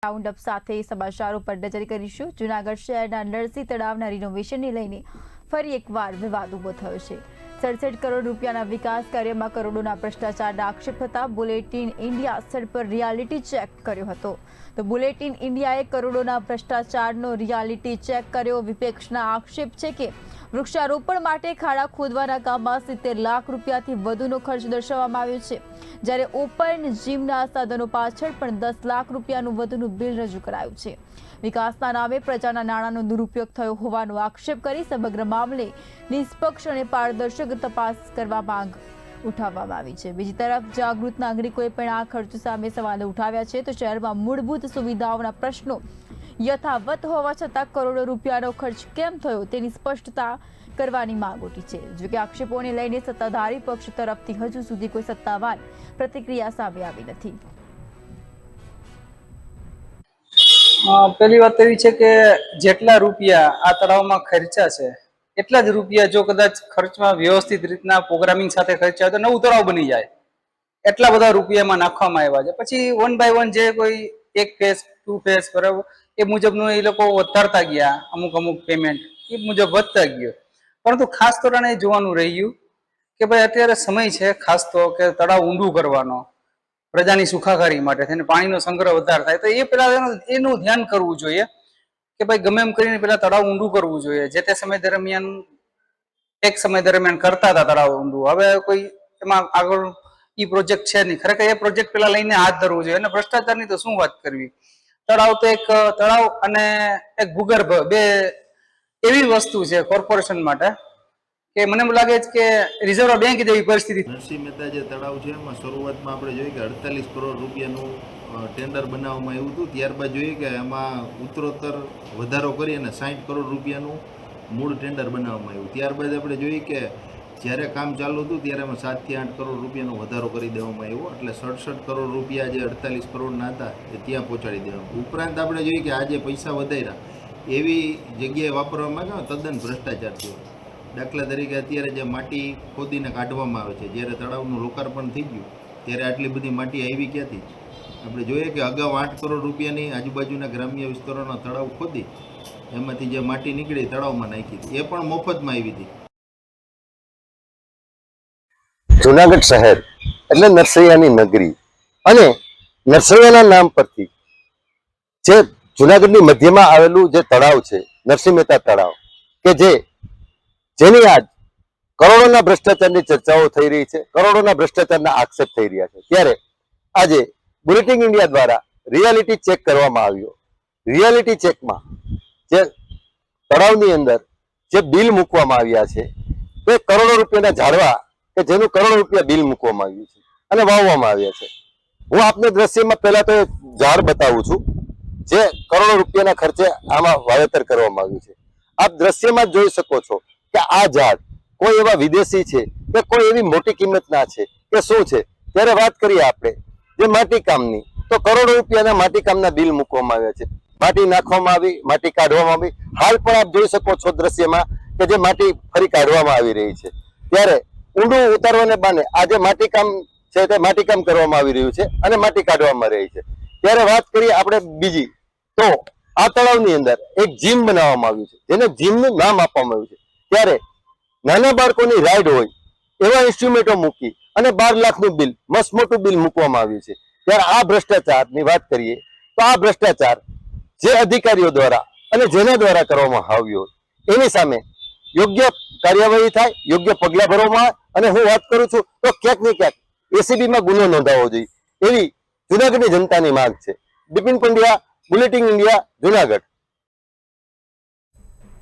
Round up સાથે સમાચારો પર નજર કરીશું। જૂનાગઢ શહેરના નરસિંહ તળાવના રિનોવેશનને લઈને ફરી એકવાર વિવાદ ઉભો થયો છે। 67 કરોડ રૂપિયાના વિકાસ કાર્યમાં કરોડોના ભ્રષ્ટાચારના આક્ષેપ થતા બુલેટિન ઇન્ડિયા સ્થળ પર રિયાલિટી ચેક કર્યો હતો। તો બુલેટિન ઇન્ડિયાએ કરોડોના ભ્રષ્ટાચારનો રિયાલિટી ચેક કર્યો। વિપક્ષના આક્ષેપ છે કે વૃક્ષારોપણ માટે ખાડા ખોદવાના કામમાં 70 લાખ રૂપિયાથી વધુનો ખર્ચ દર્શાવવામાં આવ્યો છે, જ્યારે ઓપન જીમના સાધનો પાછળ પણ 10 લાખ રૂપિયાનું વધુનું બિલ રજૂ કરાયું છે। વિકાસના નામે પ્રજાના નાણાંનો દુરુપયોગ થયો હોવાનો આક્ષેપ કરી સમગ્ર મામલે નિષ્પક્ષ અને પારદર્શક તપાસ કરવા માંગ ઉઠાવવામાં આવી છે। બીજી તરફ જાગૃત નાગરિકોએ પણ આ ખર્ચ સામે સવાલો ઉઠાવ્યા છે। તો શહેરમાં મૂળભૂત સુવિધાઓના પ્રશ્નો યથાવત હોવા છતાં કરોડો રૂપિયાનો ખર્ચ કેમ થયો તેની સ્પષ્ટતા કરવાની માંગ ઉઠી છે। જોકે આક્ષેપોને લઈને સત્તાધારી પક્ષ તરફથી હજુ સુધી કોઈ સત્તાવાર પ્રતિક્રિયા સામે આવી નથી। પહેલી વાત એવી છે કે જેટલા રૂપિયા આ તળાવમાં ખર્ચા છે એટલા જ રૂપિયા જો કદાચ ખર્ચમાં વ્યવસ્થિત રીતના પ્રોગ્રામિંગ સાથે ખર્ચા તો નવું તળાવ બની જાય। એટલા બધા રૂપિયામાં નાખવામાં આવ્યા છે। પછી 1 બાય 1 જે કોઈ એક ફેઝ 2 ફેઝ બરાબર એ મુજબનું એ લોકો વધારતા ગયા, અમુક પેમેન્ટ એ મુજબ વધતા ગયો। પરંતુ ખાસ કરીને જોવાનું રહ્યું કે ભાઈ અત્યારે સમય છે ખાસ તો કે તળાવ ઊંડું કરવાનો પ્રજાની સુખાકારી માટે થઈને પાણીનો સંગ્રહ વધારે થાય, તો એ પેલા એનું ધ્યાન કરવું જોઈએ કે ભાઈ ગમે એમ કરીને પેલા તળાવ ઊંડું કરવું જોઈએ। જે તે સમય દરમિયાન એક સમય દરમિયાન કરતા હતા તળાવ ઊંડું, હવે કોઈ એમાં આગળ ઈ પ્રોજેક્ટ છે નહીં। ખરેખર એ પ્રોજેક્ટ પેલા લઈને હાથ ધરવું જોઈએ। અને ભ્રષ્ટાચારની તો શું વાત કરવી, તળાવ તો એક તળાવ અને એક ભૂગર્ભ બે એવી વસ્તુ છે કોર્પોરેશન માટે કે મને એમ લાગે છે કે રિઝર્વ બેંક જેવી પરિસ્થિતિ। નરસિંહ મહેતા જે તળાવ છે એમાં શરૂઆતમાં આપણે જોઈએ કે 48 કરોડ રૂપિયાનું ટેન્ડર બનાવવામાં આવ્યું હતું। ત્યારબાદ જોઈએ કે એમાં ઉત્તરોત્તર વધારો કરી અને 60 કરોડ રૂપિયાનું મૂળ ટેન્ડર બનાવવામાં આવ્યું। ત્યારબાદ આપણે જોઈએ કે જ્યારે કામ ચાલુ હતું ત્યારે એમાં 7 થી 8 કરોડ રૂપિયાનો વધારો કરી દેવામાં આવ્યો, એટલે 67 કરોડ રૂપિયા જે 48 કરોડના હતા એ ત્યાં પહોંચાડી દેવામાં। ઉપરાંત આપણે જોઈએ કે આ જે પૈસા વધાર્યા એવી જગ્યાએ વાપરવામાં આવ્યા તદ્દન ભ્રષ્ટાચાર થયો। દાખલા તરીકે અત્યારે જે માટી ખોદીને કાઢવામાં આવે છે, જ્યારે તળાવનું લોકાર્પણ થઈ ગયું ત્યારે આટલી બધી માટી આવી ક્યાંથી? આપણે જોઈએ કે અગાઉ 8 કરોડ રૂપિયાની આજુબાજુના ગ્રામ્ય વિસ્તારોના તળાવ ખોદી એમાંથી જે માટી નીકળી તળાવમાં નાખી હતી, એ પણ મફતમાં આવી હતી। જુનાગઢ શહેર એટલે નરસૈયાની નગરી, અને નરસૈયાના નામ પરથી જે જુનાગઢની મધ્યમાં આવેલું જે તળાવ છે નરસિંહ મહેતા તળાવ, કે જેની આજ કરોડોના ભ્રષ્ટાચારની ચર્ચાઓ થઈ રહી છે, કરોડોના ભ્રષ્ટાચારના આક્ષેપ થઈ રહ્યા છે, ત્યારે આજે બુલેટિન ઇન્ડિયા દ્વારા રિયાલિટી ચેક કરવામાં આવ્યો। રિયાલિટી ચેકમાં જે તળાવની અંદર જે બિલ મૂકવામાં આવ્યા છે તે કરોડો રૂપિયાના ઝાડવા કે જેનું કરોડો રૂપિયા બિલ મૂકવામાં આવ્યું છે અને વાવવામાં આવ્યા છે। હું આપને દ્રશ્યમાં પહેલા તો એક ઝાડ બતાવું છું જે કરોડો રૂપિયાના ખર્ચે આમાં વાવેતર કરવામાં આવ્યું છે। આપ દ્રશ્યમાં જ જોઈ શકો છો કે આ ઝાડ કોઈ એવા વિદેશી છે કે કોઈ એવી મોટી કિંમતના છે કે શું છે। ત્યારે વાત કરીએ આપણે જે માટીકામની, તો કરોડો રૂપિયાના માટીકામના બિલ મૂકવામાં આવ્યા છે। માટી નાખવામાં આવી, માટી કાઢવામાં આવી, હાલ પણ આપ જોઈ શકો છો દ્રશ્યમાં કે જે માટી ફરી કાઢવામાં આવી રહી છે। ત્યારે ઊંડું ઉતારવાને બહાને આ જે માટીકામ છે તે માટીકામ કરવામાં આવી રહ્યું છે અને માટી કાઢવામાં રહી છે। ત્યારે વાત કરીએ આપણે બીજી, તો આ તળાવની અંદર એક જીમ બનાવવામાં આવ્યું છે જેને જીમનું નામ આપવામાં આવ્યું છે। ત્યારે નાના બાળકોની રાઈડ હોય એવા ઇન્સ્ટ્રુમેન્ટો મૂકી અને 12 લાખનું બિલ, મસ્ત મોટું બિલ મૂકવામાં આવ્યું છે। ત્યારે આ ભ્રષ્ટાચારની વાત કરીએ તો આ ભ્રષ્ટાચાર જે અધિકારીઓ દ્વારા અને જેના દ્વારા કરવામાં આવ્યો એની સામે યોગ્ય કાર્યવાહી થાય, યોગ્ય પગલાં ભરવામાં આવે। અને હું વાત કરું છું તો ક્યાંક ને ક્યાંક એસીબીમાં ગુનો નોંધાવવો જોઈએ એવી જુનાગઢની જનતાની માંગ છે। Bipin Pandya, bulletin India, Junagadh.